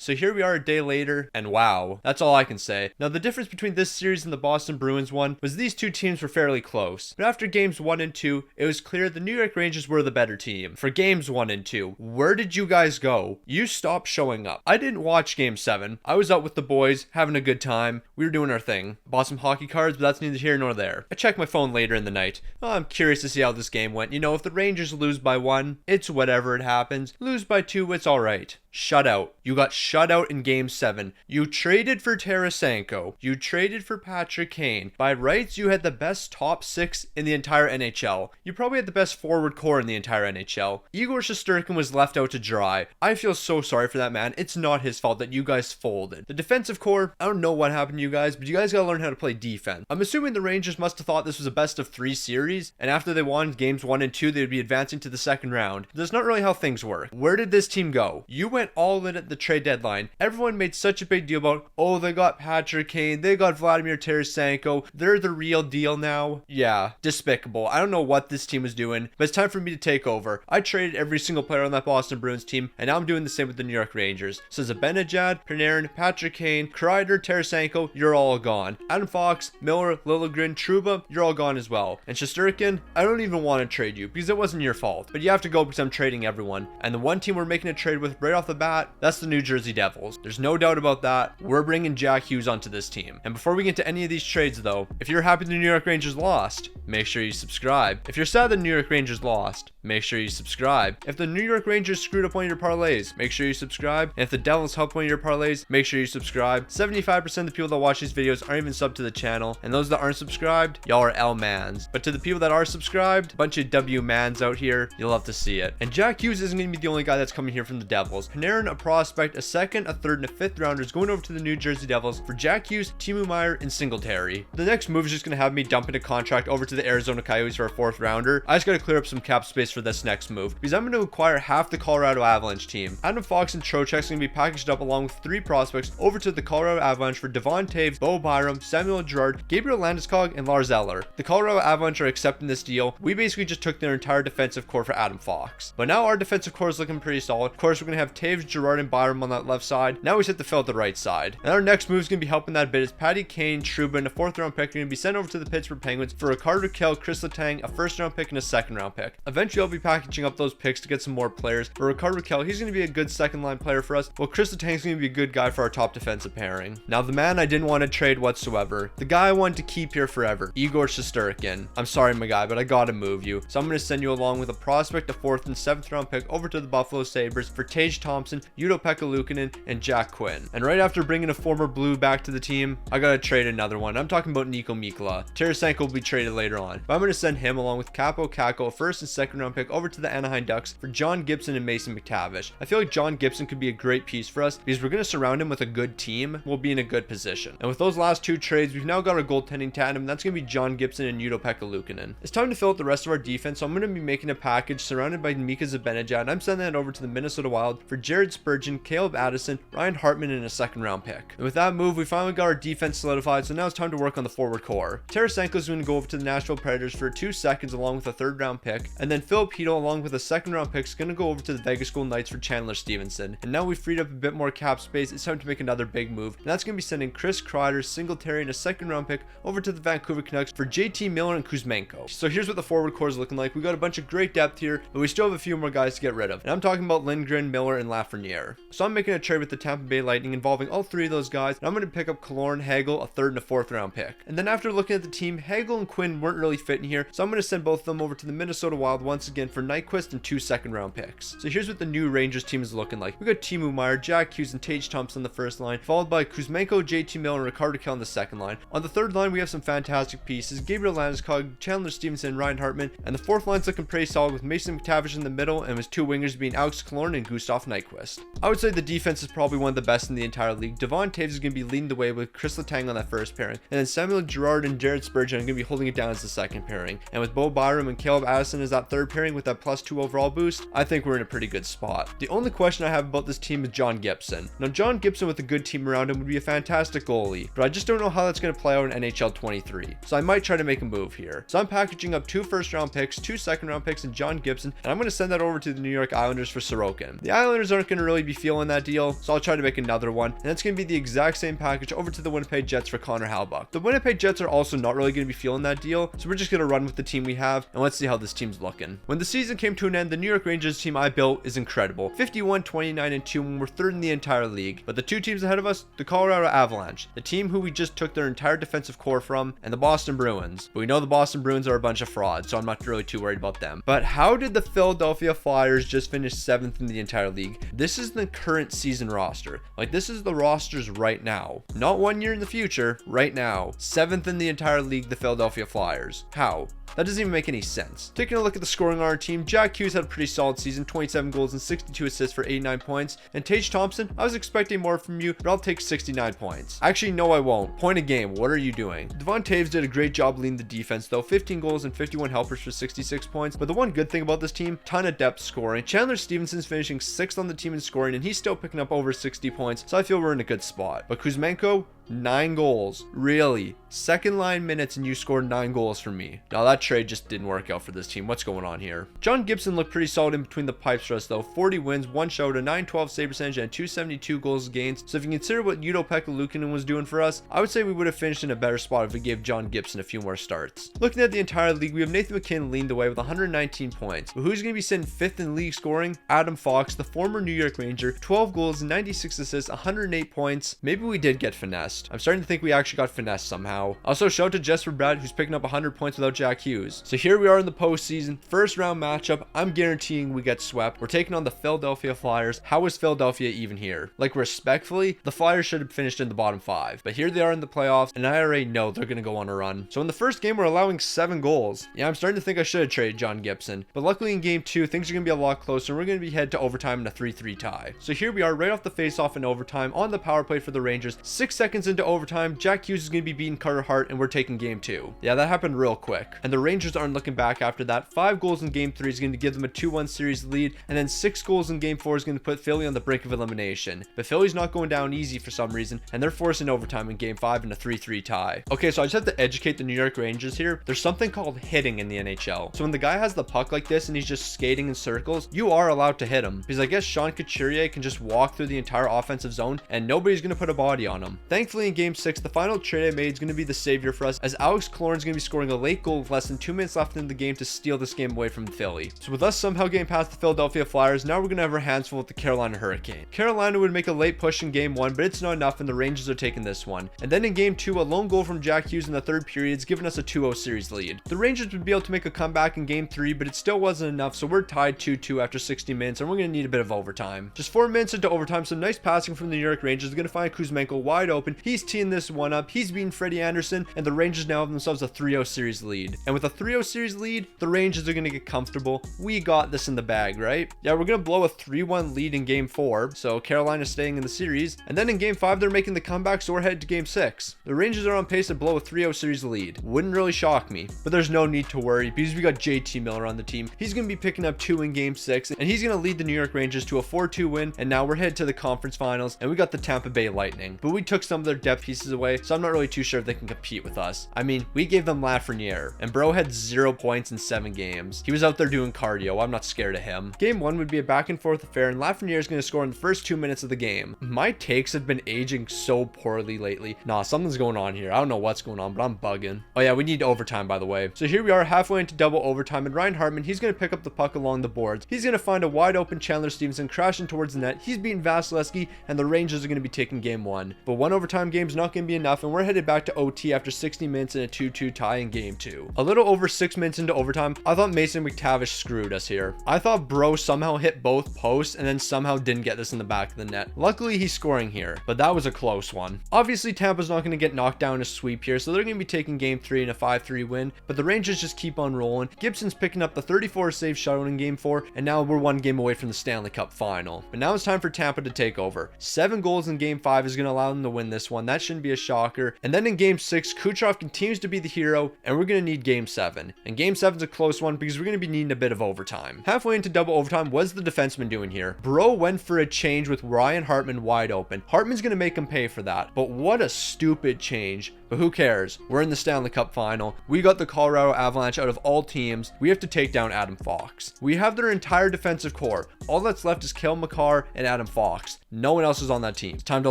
So here we are a day later, and wow, that's all I can say. Now the difference between this series and the Boston Bruins one was these two teams were fairly close. But after games 1 and 2, it was clear the New York Rangers were the better team. For games 1 and 2, where did you guys go? You stopped showing up. I didn't watch game 7. I was out with the boys, having a good time. We were doing our thing. Bought some hockey cards, but that's neither here nor there. I checked my phone later in the night. Oh, I'm curious to see how this game went. You know, if the Rangers lose by 1, it's whatever, it happens. Lose by 2, it's alright. Shut out. You got shut out in game 7. You traded for Tarasenko. You traded for Patrick Kane. By rights, you had the best top 6 in the entire NHL. You probably had the best forward core in the entire NHL. Igor Shesterkin was left out to dry. I feel so sorry for that man. It's not his fault that you guys folded. The defensive core, I don't know what happened to you guys, but you guys gotta learn how to play defense. I'm assuming the Rangers must have thought this was a best of 3 series, and after they won games 1 and 2, they would be advancing to the second round. That's not really how things work. Where did this team go? You went all in at the trade deadline. Everyone made such a big deal about, oh, they got Patrick Kane, they got Vladimir Tarasenko, they're the real deal now. Yeah, despicable. I don't know what this team was doing, but it's time for me to take over. I traded every single player on that Boston Bruins team, and now I'm doing the same with the New York Rangers. So Zibanejad, Panarin, Patrick Kane, Kreider, Tarasenko, you're all gone. Adam Fox, Miller, Liljegren, Trouba, you're all gone as well. And Shesterkin, I don't even want to trade you because it wasn't your fault, but you have to go because I'm trading everyone. And the one team we're making a trade with right off the bat, that's the New Jersey Devils. There's no doubt about that. We're bringing Jack Hughes onto this team. And before we get to any of these trades though, if you're happy the New York Rangers lost, make sure you subscribe. If you're sad the New York Rangers lost, make sure you subscribe. If the New York Rangers screwed up one of your parlays, make sure you subscribe. And if the Devils helped one of your parlays, make sure you subscribe. 75% of the people that watch these videos aren't even subbed to the channel, and those that aren't subscribed, y'all are L-mans. But to the people that are subscribed, bunch of W-mans out here, you'll love to see it. And Jack Hughes isn't going to be the only guy that's coming here from the Devils. Panarin, a prospect, a second, a third, and a fifth rounders going over to the New Jersey Devils for Jack Hughes, Timo Meier, and Singletary. The next move is just going to have me dumping a contract over to the Arizona Coyotes for a fourth rounder. I just got to clear up some cap space for this next move because I'm going to acquire half the Colorado Avalanche team. Adam Fox and Trocheck's going to be packaged up along with 3 prospects over to the Colorado Avalanche for Devon Toews, Bo Byram, Samuel Girard, Gabriel Landeskog, and Lars Eller. The Colorado Avalanche are accepting this deal. We basically just took their entire defensive core for Adam Fox. But now our defensive core is looking pretty solid. Of course, we're going to have Toews, Girard, and Byram on that left side. Now we just have to fill out the right side. And our next move is going to be helping that bit is Patty Kane, Trouba, and a 4th round pick are going to be sent over to the Pittsburgh Penguins for a Carter Kell, Chris Letang, a 1st round pick, and a 2nd round pick. Eventually, I'll be packaging up those picks to get some more players. For Ricardo Kell, he's going to be a good second line player for us, while Chris Letang is going to be a good guy for our top defensive pairing. Now, the man I didn't want to trade whatsoever, the guy I wanted to keep here forever, Igor Shesterkin. I'm sorry, my guy, but I gotta move you. So I'm going to send you along with a prospect, a 4th and 7th round pick over to the Buffalo Sabres for Tage Thompson, Juuso-Pekka Luukkonen, and Jack Quinn. And right after bringing a former Blue back to the team, I gotta trade another one. I'm talking about Nico Mikkola. Tarasenko will be traded later on, but I'm going to send him along with Capo Kakko, a 1st and 2nd round pick over to the Anaheim Ducks for John Gibson and Mason McTavish. I feel like John Gibson could be a great piece for us because we're going to surround him with a good team. We'll be in a good position. And with those last 2 trades, we've now got our goaltending tandem. That's going to be John Gibson and Juuso-Pekka Luukkonen. It's time to fill out the rest of our defense, so I'm going to be making a package surrounded by Mika Zibanejad, and I'm sending that over to the Minnesota Wild for Jared Spurgeon, Caleb Addison, Ryan Hartman, and a 2nd round pick. And with that move, we finally got our defense solidified, so now it's time to work on the forward core. Tarasenko is going to go over to the Nashville Predators for 2 seconds along with a 3rd round pick, and then Phil Pito along with a 2nd round pick is going to go over to the Vegas Golden Knights for Chandler Stevenson. And now we've freed up a bit more cap space, it's time to make another big move, and that's going to be sending Chris Kreider, Singletary, and a 2nd round pick over to the Vancouver Canucks for JT Miller and Kuzmenko. So here's what the forward core is looking like. We got a bunch of great depth here, but we still have a few more guys to get rid of, and I'm talking about Lindgren, Miller, and Lafreniere. So I'm making a trade with the Tampa Bay Lightning involving all 3 of those guys, and I'm going to pick up Killorn, Hagel, a 3rd and a 4th round pick. And then after looking at the team, Hagel and Quinn weren't really fitting here, so I'm going to send both of them over to the Minnesota Wild once again for Nyquist and 2 2nd round picks. So here's what the new Rangers team is looking like. We got Timo Meier, Jack Hughes, and Tage Thompson on the first line, followed by Kuzmenko, JT Miller, and Ricardo Kell on the second line. On the third line, we have some fantastic pieces: Gabriel Landeskog, Chandler Stevenson, and Ryan Hartman. And the fourth line's looking pretty solid with Mason McTavish in the middle, and with 2 wingers being Alex Killorn and Gustav Nyquist. I would say the defense is probably one of the best in the entire league. Devon Toews is going to be leading the way with Chris Letang on that first pairing, and then Samuel Girard and Jared Spurgeon are going to be holding it down as the second pairing. And with Bo Byram and Caleb Addison as that third pairing with that +2 overall boost, I think we're in a pretty good spot. The only question I have about this team is John Gibson. Now, John Gibson with a good team around him would be a fantastic goalie, but I just don't know how that's going to play out in NHL 23. So I might try to make a move here. So I'm packaging up 2 first round picks, 2 second round picks, and John Gibson, and I'm going to send that over to the New York Islanders for Sorokin. The Islanders Blues aren't going to really be feeling that deal, so I'll try to make another one, and that's going to be the exact same package over to the Winnipeg Jets for Connor Hellebuyck. The Winnipeg Jets are also not really going to be feeling that deal, so we're just going to run with the team we have, and let's see how this team's looking. When the season came to an end, the New York Rangers team I built is incredible. 51, 29, and 2 when we're third in the entire league. But the two teams ahead of us, the Colorado Avalanche, the team who we just took their entire defensive core from, and the Boston Bruins. But we know the Boston Bruins are a bunch of frauds, so I'm not really too worried about them. But how did the Philadelphia Flyers just finish 7th in the entire league? This is the current season roster. Like, this is the rosters right now. Not 1 year in the future, right now. 7th in the entire league, the Philadelphia Flyers. How? That doesn't even make any sense. Taking a look at the scoring on our team, Jack Hughes had a pretty solid season, 27 goals and 62 assists for 89 points. And Tage Thompson, I was expecting more from you, but I'll take 69 points. Actually, no, I won't. Point a game. What are you doing? Devon Taves did a great job leading the defense, though. 15 goals and 51 helpers for 66 points. But the one good thing about this team, ton of depth scoring. Chandler Stevenson's finishing 6th on the team in scoring, and he's still picking up over 60 points, so I feel we're in a good spot. But Kuzmenko, 9 goals. Really? Second line minutes and you scored 9 goals from me. Now that trade just didn't work out for this team. What's going on here? John Gibson looked pretty solid in between the pipes for us though. 40 wins, 1 shutout, a 912 save percentage, and 272 goals against. So if you consider what Juuso-Pekka Luukkonen was doing for us, I would say we would have finished in a better spot if we gave John Gibson a few more starts. Looking at the entire league, we have Nathan MacKinnon leading the way with 119 points. But who's going to be sitting 5th in league scoring? Adam Fox, the former New York Ranger, 12 goals, 96 assists, 108 points. Maybe we did get finessed. I'm starting to think we actually got finessed somehow. Also, shout out to Jesper Bratt, who's picking up 100 points without Jack Hughes. So here we are in the postseason, first round matchup. I'm guaranteeing we get swept. We're taking on the Philadelphia Flyers. How is Philadelphia even here? Like, respectfully, the Flyers should have finished in the bottom 5, but here they are in the playoffs, and I already know they're gonna go on a run. So in the first game, we're allowing 7 goals. Yeah, I'm starting to think I should have traded John Gibson, but luckily in game 2, things are gonna be a lot closer, and we're gonna be head to overtime in a 3-3 tie. So here we are right off the face-off in overtime on the power play for the Rangers. 6 seconds into overtime, Jack Hughes is gonna be beating Carter Hart, and we're taking game 2. Yeah, that happened real quick, and the Rangers aren't looking back after that. 5 goals in game 3 is going to give them a 2-1 series lead, and then 6 goals in game 4 is going to put Philly on the brink of elimination. But Philly's not going down easy for some reason, and they're forcing overtime in game 5 in a 3-3 tie. Okay, so I just have to educate the New York Rangers here. There's something called hitting in the NHL. So when the guy has the puck like this and he's just skating in circles, you are allowed to hit him, because I guess Sean Couturier can just walk through the entire offensive zone and nobody's going to put a body on him. Thankfully in game 6, the final trade I made is going to be the savior for us, as Alex Killorn's going to be scoring a late goal with less than 2 minutes left in the game to steal this game away from Philly. So with us somehow getting past the Philadelphia Flyers, now we're going to have our hands full with the Carolina Hurricane. Carolina would make a late push in game 1, but it's not enough, and the Rangers are taking this one. And then in game 2, a lone goal from Jack Hughes in the 3rd period is giving us a 2-0 series lead. The Rangers would be able to make a comeback in game 3, but it still wasn't enough, so we're tied 2-2 after 60 minutes, and we're going to need a bit of overtime. Just 4 minutes into overtime, some nice passing from the New York Rangers is going to find Kuzmenko wide open. He's teeing this one up. He's beating Freddie Anderson, and the Rangers now have themselves a 3-0 series lead. And with a 3-0 series lead, the Rangers are going to get comfortable. We got this in the bag, right? Yeah, we're going to blow a 3-1 lead in game 4, so Carolina's staying in the series. And then in game 5, they're making the comeback, so we're headed to game 6. The Rangers are on pace to blow a 3-0 series lead. Wouldn't really shock me, but there's no need to worry because we got JT Miller on the team. He's going to be picking up 2 in game 6, and he's going to lead the New York Rangers to a 4-2 win, and now we're headed to the conference finals, and we got the Tampa Bay Lightning. But we took some of their depth pieces away, so I'm not really too sure if they can compete with us. I mean, we gave them Lafreniere, and bro had 0 points in 7 games. He was out there doing cardio. I'm not scared of him. Game 1 would be a back and forth affair, and Lafreniere is going to score in the first 2 minutes of the game. My takes have been aging so poorly lately. Nah, something's going on here. I don't know what's going on, but I'm bugging. Oh yeah, we need overtime, by the way. So here we are halfway into double overtime, and Ryan Hartman, he's going to pick up the puck along the boards. He's going to find a wide open Chandler Stevenson crashing towards the net. He's beating Vasilevsky, and the Rangers are going to be taking game 1. But one overtime game is not going to be enough, and we're headed back to OT after 60 minutes in a 2-2 tie in game 2. A little over 6 minutes into overtime, I thought Mason McTavish screwed us here. I thought bro somehow hit both posts and then somehow didn't get this in the back of the net. Luckily he's scoring here, but that was a close one. Obviously Tampa's not going to get knocked down in a sweep here, so they're going to be taking game 3 in a 5-3 win, but the Rangers just keep on rolling. Gibson's picking up the 34 save shutout in game 4, and now we're 1 game away from the Stanley Cup final. But now it's time for Tampa to take over. 7 goals in game 5 is going to allow them to win this this one. That shouldn't be a shocker. And then in game 6, Kucherov continues to be the hero, and we're going to need game 7. And game 7's a close one because we're going to be needing a bit of overtime. Halfway into double overtime, what's the defenseman doing here? Bro went for a change with Ryan Hartman wide open. Hartman's going to make him pay for that. But what a stupid change. But who cares? We're in the Stanley Cup final. We got the Colorado Avalanche out of all teams. We have to take down Adam Fox. We have their entire defensive core. All that's left is Cale Makar and Adam Fox. No one else is on that team. It's time to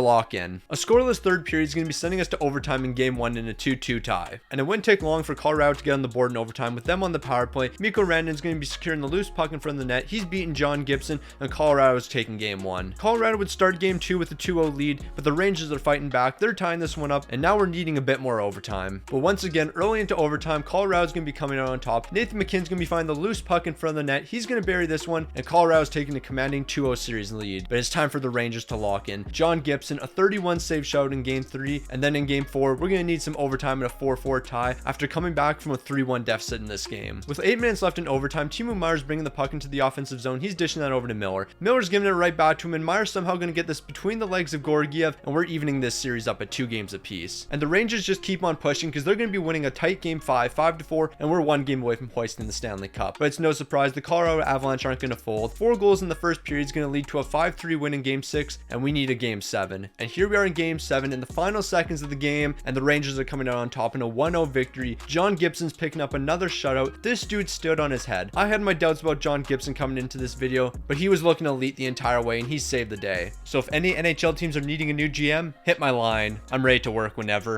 lock in. A scoreless third period is going to be sending us to overtime in game 1 in a 2-2 tie. And it wouldn't take long for Colorado to get on the board in overtime. With them on the power play, Mikko Rantanen's going to be securing the loose puck in front of the net. He's beating John Gibson, and Colorado is taking game 1. Colorado would start game 2 with a 2-0 lead, but the Rangers are fighting back. They're tying this one up, and now we're needing a bit more overtime. But once again, early into overtime, Colorado's going to be coming out on top. Nathan McKinnon's going to be finding the loose puck in front of the net. He's going to bury this one, and Colorado's taking a commanding 2-0 series lead. But it's time for the Rangers to lock in. John Gibson, a 31 save shutout in game 3, and then in game 4, we're going to need some overtime in a 4-4 tie after coming back from a 3-1 deficit in this game. With 8 minutes left in overtime, Timo Meier's bringing the puck into the offensive zone. He's dishing that over to Miller. Miller's giving it right back to him, and Meier's somehow going to get this between the legs of Georgiev, and we're evening this series up at 2 games apiece. And the Rangers just keep on pushing because they're going to be winning a tight game 5, 5-4, and we're 1 game away from hoisting the Stanley Cup. But it's no surprise, the Colorado Avalanche aren't going to fold. 4 goals in the first period is going to lead to a 5-3 win in game 6, and we need a game 7. And here we are in game 7 in the final seconds of the game, and the Rangers are coming out on top in a 1-0 victory. John Gibson's picking up another shutout. This dude stood on his head. I had my doubts about John Gibson coming into this video, but he was looking elite the entire way, and he saved the day. So if any NHL teams are needing a new GM, hit my line. I'm ready to work whenever.